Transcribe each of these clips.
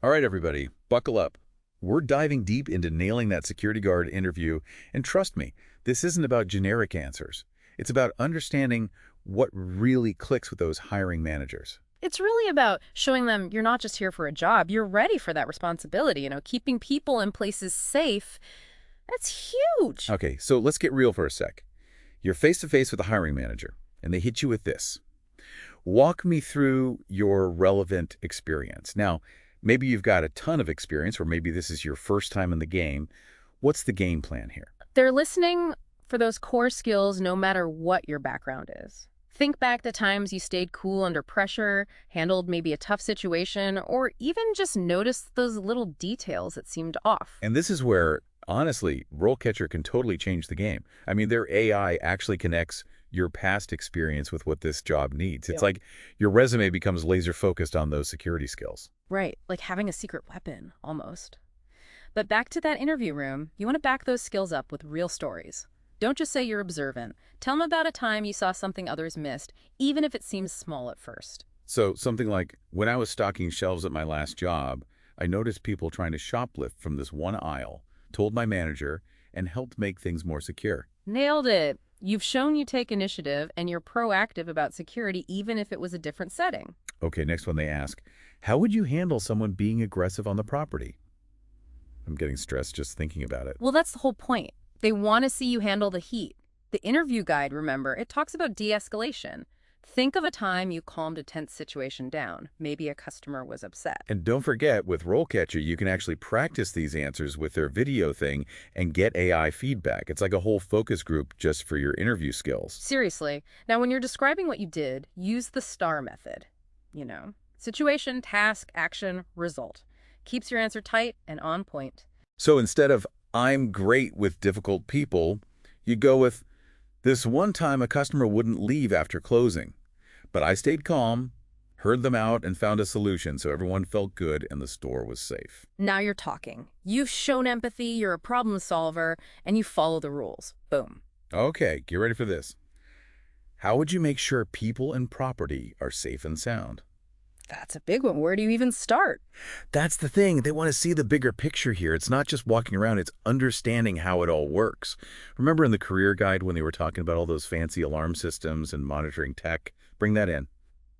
All right, everybody, buckle up. We're diving deep into nailing that security guard interview, and trust me, this isn't about generic answers. It's about understanding what really clicks with those hiring managers. It's really about showing them you're not just here for a job, you're ready for that responsibility. Keeping people and places safe. That's huge. Okay, so let's get real for a sec. You're face-to-face with a hiring manager, and they hit you with this. Walk me through your relevant experience. Now, maybe you've got a ton of experience, or maybe this is your first time in the game. What's the game plan here? They're listening for those core skills no matter what your background is. Think back to times you stayed cool under pressure, handled maybe a tough situation, or even just noticed those little details that seemed off. And this is where, honestly, RoleCatcher can totally change the game. I mean, their AI actually connects your past experience with what this job needs. It's Yeah. like your resume becomes laser focused on those security skills. Right, like having a secret weapon, almost. But back to that interview room, you want to back those skills up with real stories. Don't just say you're observant. Tell them about a time you saw something others missed, even if it seems small at first. So something like, when I was stocking shelves at my last job, I noticed people trying to shoplift from this one aisle, told my manager, and helped make things more secure. Nailed it. You've shown you take initiative and you're proactive about security, even if it was a different setting. Okay, next one they ask, how would you handle someone being aggressive on the property? I'm getting stressed just thinking about it. Well, that's the whole point. They want to see you handle the heat. The interview guide, remember, it talks about de-escalation. Think of a time you calmed a tense situation down. Maybe a customer was upset. And don't forget, with RoleCatcher, you can actually practice these answers with their video thing and get AI feedback. It's like a whole focus group just for your interview skills. Seriously. Now, when you're describing what you did, use the STAR method. Situation, task, action, result. Keeps your answer tight and on point. So instead of, I'm great with difficult people, you go with, this one time a customer wouldn't leave after closing, but I stayed calm, heard them out, and found a solution so everyone felt good and the store was safe. Now you're talking. You've shown empathy, you're a problem solver, and you follow the rules. Boom. Okay, get ready for this. How would you make sure people and property are safe and sound? That's a big one. Where do you even start? That's the thing. They want to see the bigger picture here. It's not just walking around, it's understanding how it all works. Remember in the career guide when they were talking about all those fancy alarm systems and monitoring tech? Bring that in.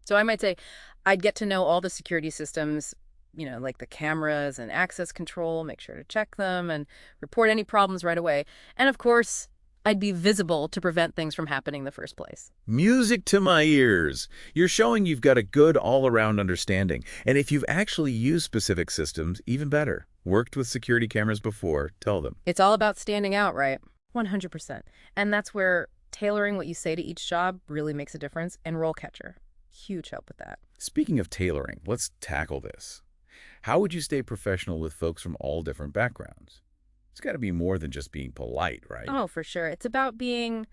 So I might say, I'd get to know all the security systems, like the cameras and access control, make sure to check them and report any problems right away. And of course, I'd be visible to prevent things from happening in the first place. Music to my ears. You're showing you've got a good all-around understanding. And if you've actually used specific systems, even better. Worked with security cameras before, tell them. It's all about standing out, right? 100%. And that's where tailoring what you say to each job really makes a difference. And RoleCatcher, huge help with that. Speaking of tailoring, let's tackle this. How would you stay professional with folks from all different backgrounds? It's got to be more than just being polite, right? Oh, for sure. It's about being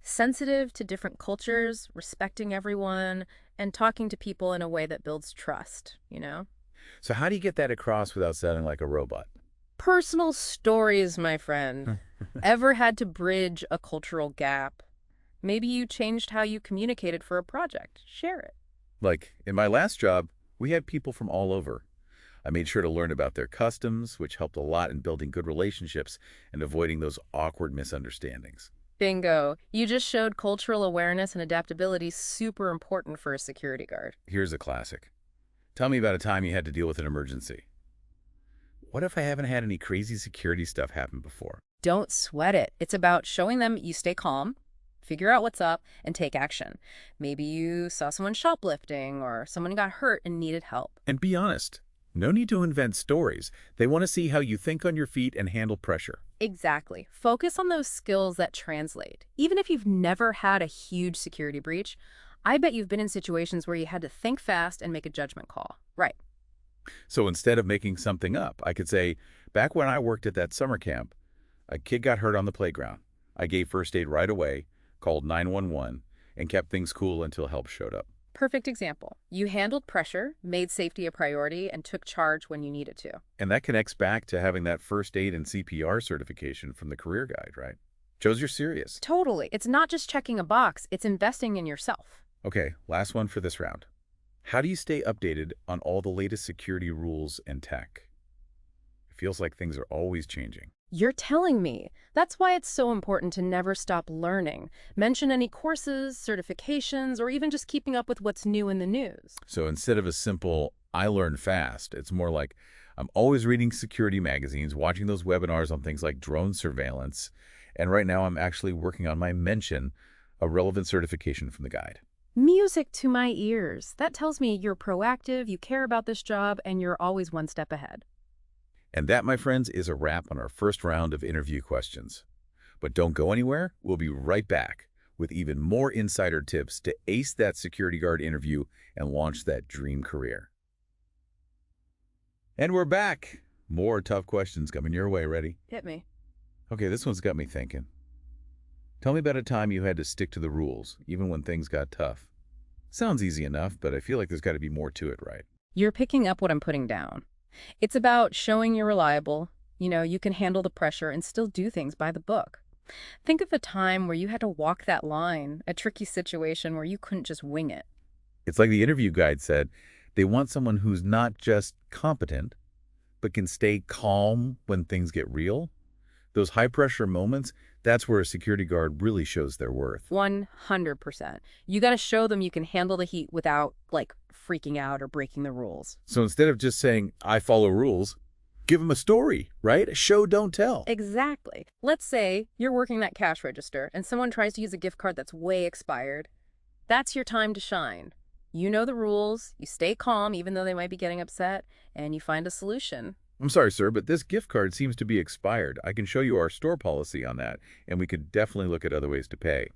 sensitive to different cultures, respecting everyone, and talking to people in a way that builds trust. So how do you get that across without sounding like a robot? Personal stories, my friend. Ever had to bridge a cultural gap? Maybe you changed how you communicated for a project. Share it. Like, in my last job, we had people from all over. I made sure to learn about their customs, which helped a lot in building good relationships and avoiding those awkward misunderstandings. Bingo. You just showed cultural awareness and adaptability, super important for a security guard. Here's a classic. Tell me about a time you had to deal with an emergency. What if I haven't had any crazy security stuff happen before? Don't sweat it. It's about showing them you stay calm, figure out what's up, and take action. Maybe you saw someone shoplifting or someone got hurt and needed help. And be honest. No need to invent stories. They want to see how you think on your feet and handle pressure. Exactly. Focus on those skills that translate. Even if you've never had a huge security breach, I bet you've been in situations where you had to think fast and make a judgment call. Right. So instead of making something up, I could say, back when I worked at that summer camp, a kid got hurt on the playground. I gave first aid right away, called 911, and kept things cool until help showed up. Perfect example. You handled pressure, made safety a priority, and took charge when you needed to. And that connects back to having that first aid and CPR certification from the career guide, right? Shows you're serious. Totally. It's not just checking a box, it's investing in yourself. Okay, last one for this round. How do you stay updated on all the latest security rules and tech? It feels like things are always changing. You're telling me. That's why it's so important to never stop learning. Mention any courses, certifications, or even just keeping up with what's new in the news. So instead of a simple, I learn fast, it's more like I'm always reading security magazines, watching those webinars on things like drone surveillance, and right now I'm actually working on my mention, a relevant certification from the guide. Music to my ears. That tells me you're proactive, you care about this job, and you're always one step ahead. And that, my friends, is a wrap on our first round of interview questions. But don't go anywhere. We'll be right back with even more insider tips to ace that security guard interview and launch that dream career. And we're back. More tough questions coming your way. Ready? Hit me. Okay, this one's got me thinking. Tell me about a time you had to stick to the rules, even when things got tough. Sounds easy enough, but I feel like there's got to be more to it, right? You're picking up what I'm putting down. It's about showing you're reliable. You can handle the pressure and still do things by the book. Think of a time where you had to walk that line, a tricky situation where you couldn't just wing it. It's like the interview guide said, they want someone who's not just competent, but can stay calm when things get real. Those high-pressure moments, that's where a security guard really shows their worth. 100%. You got to show them you can handle the heat without, freaking out or breaking the rules. So instead of just saying, I follow rules, give them a story, right? Show, don't tell. Exactly. Let's say you're working that cash register and someone tries to use a gift card that's way expired. That's your time to shine. You know the rules, you stay calm even though they might be getting upset, and you find a solution. I'm sorry, sir, but this gift card seems to be expired. I can show you our store policy on that, and we could definitely look at other ways to pay.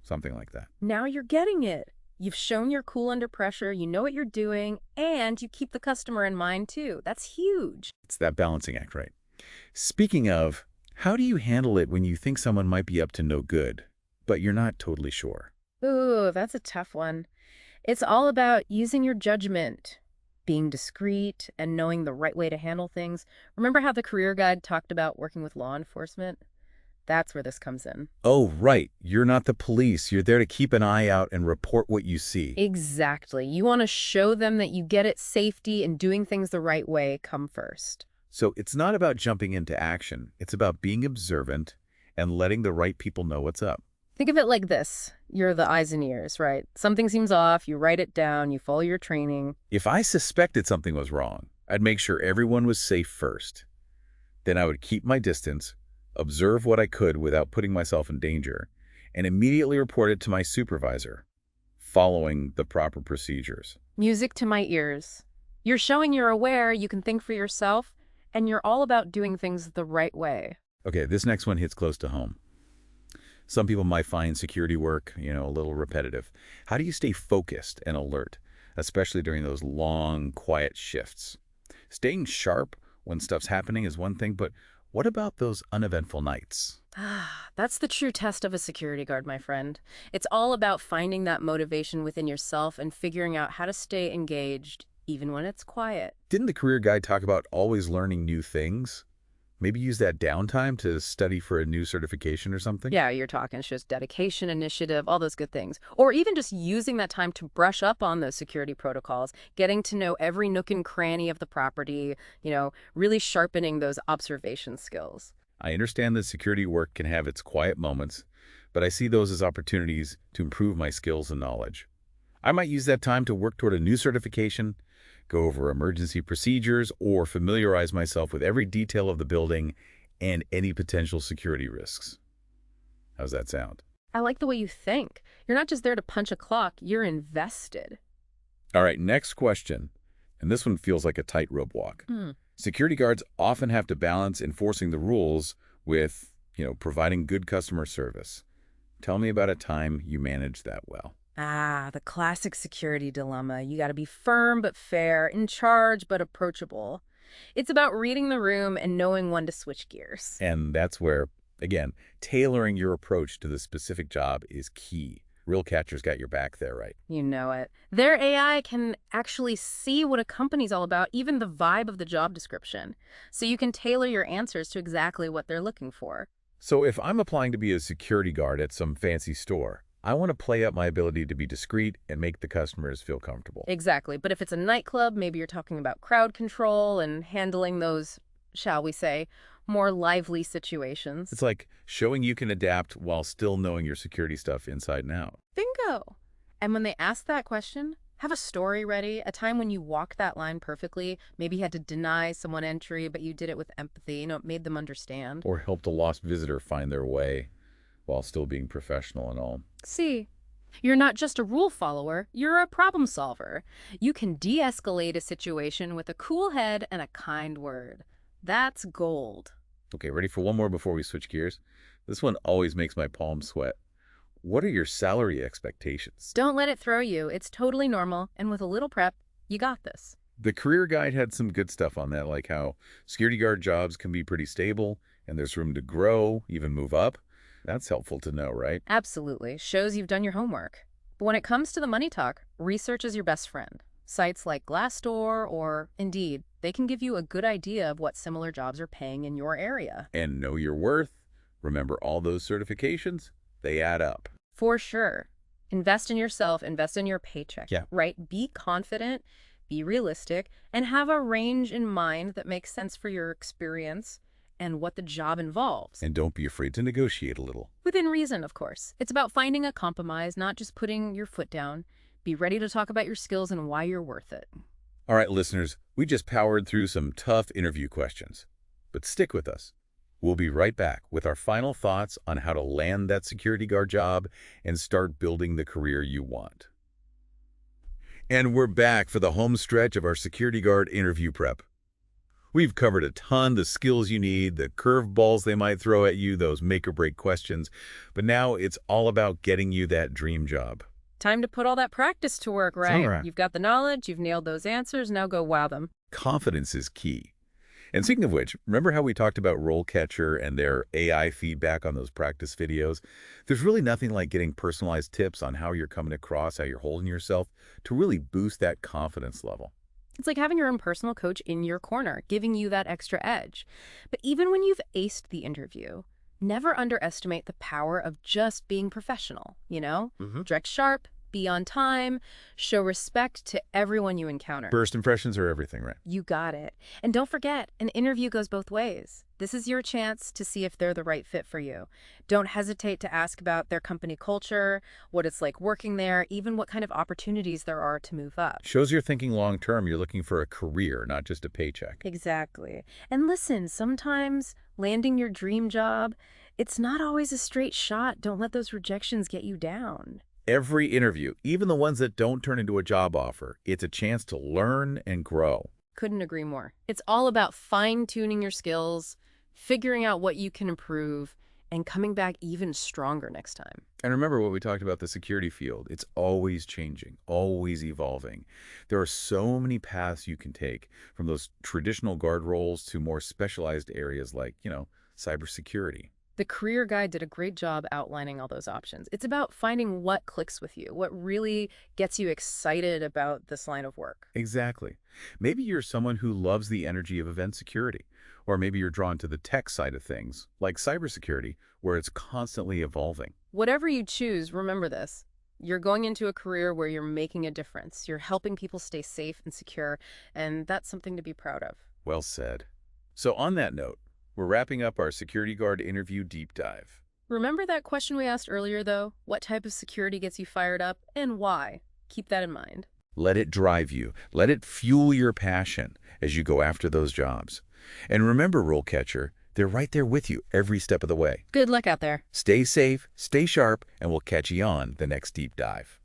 Something like that. Now you're getting it. You've shown you're cool under pressure, you know what you're doing, and you keep the customer in mind too. That's huge. It's that balancing act, right? Speaking of, how do you handle it when you think someone might be up to no good, but you're not totally sure? Ooh, that's a tough one. It's all about using your judgment, being discreet, and knowing the right way to handle things. Remember how the career guide talked about working with law enforcement? That's where this comes in. Oh, right. You're not the police. You're there to keep an eye out and report what you see. Exactly. You want to show them that you get it. Safety and doing things the right way come first. So it's not about jumping into action. It's about being observant and letting the right people know what's up. Think of it like this. You're the eyes and ears, right? Something seems off, you write it down, you follow your training. If I suspected something was wrong, I'd make sure everyone was safe first. Then I would keep my distance, observe what I could without putting myself in danger, and immediately report it to my supervisor, following the proper procedures. Music to my ears. You're showing you're aware, you can think for yourself, and you're all about doing things the right way. Okay, this next one hits close to home. Some people might find security work, a little repetitive. How do you stay focused and alert, especially during those long, quiet shifts? Staying sharp when stuff's happening is one thing, but what about those uneventful nights? That's the true test of a security guard, my friend. It's all about finding that motivation within yourself and figuring out how to stay engaged, even when it's quiet. Didn't the career guide talk about always learning new things? Maybe use that downtime to study for a new certification or something? Yeah, you're talking it's just dedication, initiative, all those good things. Or even just using that time to brush up on those security protocols, getting to know every nook and cranny of the property, really sharpening those observation skills. I understand that security work can have its quiet moments, but I see those as opportunities to improve my skills and knowledge. I might use that time to work toward a new certification, go over emergency procedures, or familiarize myself with every detail of the building and any potential security risks. How's that sound? I like the way you think. You're not just there to punch a clock, you're invested. All right, next question. And this one feels like a tightrope walk. Security guards often have to balance enforcing the rules with, providing good customer service. Tell me about a time you managed that well. The classic security dilemma. You got to be firm but fair, in charge but approachable. It's about reading the room and knowing when to switch gears. And that's where, again, tailoring your approach to the specific job is key. RoleCatcher's got your back there, right? You know it. Their AI can actually see what a company's all about, even the vibe of the job description. So you can tailor your answers to exactly what they're looking for. So if I'm applying to be a security guard at some fancy store, I want to play up my ability to be discreet and make the customers feel comfortable. Exactly. But if it's a nightclub, maybe you're talking about crowd control and handling those, shall we say, more lively situations. It's like showing you can adapt while still knowing your security stuff inside and out. Bingo! And when they ask that question, have a story ready, a time when you walked that line perfectly. Maybe you had to deny someone entry, but you did it with empathy. It made them understand. Or helped a lost visitor find their way while still being professional and all. See, you're not just a rule follower, you're a problem solver. You can de-escalate a situation with a cool head and a kind word. That's gold. Okay, ready for one more before we switch gears? This one always makes my palms sweat. What are your salary expectations? Don't let it throw you. It's totally normal, and with a little prep, you got this. The career guide had some good stuff on that, like how security guard jobs can be pretty stable and there's room to grow, even move up. That's helpful to know, right? Absolutely. Shows you've done your homework. But when it comes to the money talk, research is your best friend. Sites like Glassdoor or Indeed, they can give you a good idea of what similar jobs are paying in your area. And know your worth. Remember all those certifications? They add up. For sure. Invest in yourself, invest in your paycheck. Yeah. Right? Be confident, be realistic, and have a range in mind that makes sense for your experience and what the job involves. And don't be afraid to negotiate a little. Within reason, of course. It's about finding a compromise, not just putting your foot down. Be ready to talk about your skills and why you're worth it. All right, listeners, we just powered through some tough interview questions. But stick with us. We'll be right back with our final thoughts on how to land that security guard job and start building the career you want. And we're back for the home stretch of our security guard interview prep. We've covered a ton, the skills you need, the curveballs they might throw at you, those make-or-break questions. But now it's all about getting you that dream job. Time to put all that practice to work, right? All right. You've got the knowledge, you've nailed those answers, now go wow them. Confidence is key. And speaking of which, remember how we talked about RoleCatcher and their AI feedback on those practice videos? There's really nothing like getting personalized tips on how you're coming across, how you're holding yourself to really boost that confidence level. It's like having your own personal coach in your corner, giving you that extra edge. But even when you've aced the interview, never underestimate the power of just being professional, you know? Direct sharp, be on time, show respect to everyone you encounter. First impressions are everything, right? You got it. And don't forget, an interview goes both ways. This is your chance to see if they're the right fit for you. Don't hesitate to ask about their company culture, what it's like working there, even what kind of opportunities there are to move up. Shows you're thinking long-term. You're looking for a career, not just a paycheck. Exactly. And listen, sometimes landing your dream job, it's not always a straight shot. Don't let those rejections get you down. Every interview, even the ones that don't turn into a job offer, it's a chance to learn and grow. Couldn't agree more. It's all about fine-tuning your skills, figuring out what you can improve, and coming back even stronger next time. And remember what we talked about the security field. It's always changing, always evolving. There are so many paths you can take, from those traditional guard roles to more specialized areas like, cybersecurity. The career guide did a great job outlining all those options. It's about finding what clicks with you, what really gets you excited about this line of work. Exactly. Maybe you're someone who loves the energy of event security, or maybe you're drawn to the tech side of things, like cybersecurity, where it's constantly evolving. Whatever you choose, remember this. You're going into a career where you're making a difference. You're helping people stay safe and secure, and that's something to be proud of. Well said. So on that note, we're wrapping up our security guard interview deep dive. Remember that question we asked earlier, though? What type of security gets you fired up and why? Keep that in mind. Let it drive you. Let it fuel your passion as you go after those jobs. And remember, RoleCatcher, they're right there with you every step of the way. Good luck out there. Stay safe, stay sharp, and we'll catch you on the next deep dive.